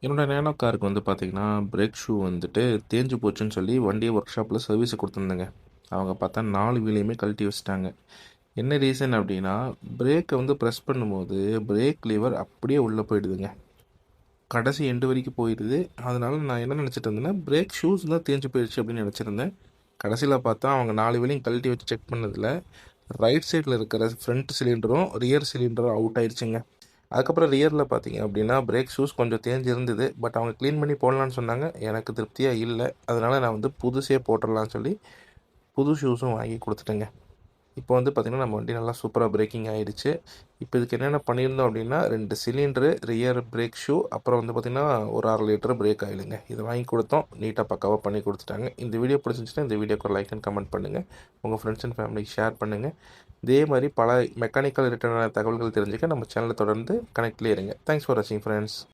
என்னோட நேனோ காருக்கு வந்து பார்த்தீங்கன்னா, பிரேக் ஷூ வந்துட்டு தேஞ்சு போச்சுன்னு சொல்லி வண்டிய ஒர்க் ஷாப்பில சர்வீஸுக்கு குடுத்துருந்தேங்க. அவங்க பார்த்தா 4 வீலையுமே கழட்டி வச்சுட்டாங்க. என்ன ரீசன் அப்டின்னா, பிரேக்க வந்து பிரஸ் பண்ணும்போது, பிரேக் லிவர் அப்படியே உள்ள போயிடுதுங்க. கடைசி எண்டு வரைக்கும் போயிருது. அதனால நான் என்ன நெனச்சுட்டு இருந்தேன்னா, பிரேக் ஷூஸ் தான் தேஞ்சு போயிருச்சு அப்படின்னு நெனச்சிருந்தேன். கடைசில பார்த்தா அவங்க 4 வீலையும் கழட்டி வச்சு செக் பண்ணதுல, ரைட் சைடுல இருக்கிற ஃப்ரண்ட் சிலிண்டரும், ரியர் சிலிண்டரும் அவுட் ஆயிருச்சுங்க. அதுக்கப்புறம் ரியரில் பார்த்தீங்க அப்படின்னா பிரேக் ஷூஸ் கொஞ்சம் தேஞ்சு இருந்தது. பட் அவங்க க்ளீன் பண்ணி போடலான்னு சொன்னாங்க. எனக்கு திருப்தியாக இல்லை. அதனால் நான் வந்து புதுசே போட்டுடலான்னு சொல்லி புது ஷூஸும் வாங்கி கொடுத்துட்டேங்க. இப்போ வந்து பார்த்திங்கன்னா நம்ம வண்டி நல்லா சூப்பராக பிரேக்கிங் ஆகிடுச்சு. இப்போ இதுக்கு என்னென்ன பண்ணியிருந்தோம் அப்படின்னா 2 சிலிண்டரு, ரியர் பிரேக் ஷூ, அப்புறம் வந்து பார்த்திங்கன்னா ஒரு 1/2 லிட்டர் பிரேக் ஆயிலுங்க. இதை வாங்கி கொடுத்தோம். நீட்டாக பக்காவாக பண்ணி கொடுத்துட்டாங்க. இந்த வீடியோ பிடிச்சிருந்துச்சுன்னா இந்த வீடியோக்கு ஒரு லைக் அண்ட் கமெண்ட் பண்ணுங்கள். உங்கள் ஃப்ரெண்ட்ஸ் அண்ட் ஃபேமிலிக்கு ஷேர் பண்ணுங்கள். இதே மாதிரி பல மெக்கானிக்கல் ரிலேட்டடான தகவல்கள் தெரிஞ்சுக்க நம்ம சேனலை தொடர்ந்து கனெக்ட்லேயே இருங்க. தேங்க்ஸ் ஃபார் வாட்சிங் ஃப்ரெண்ட்ஸ்.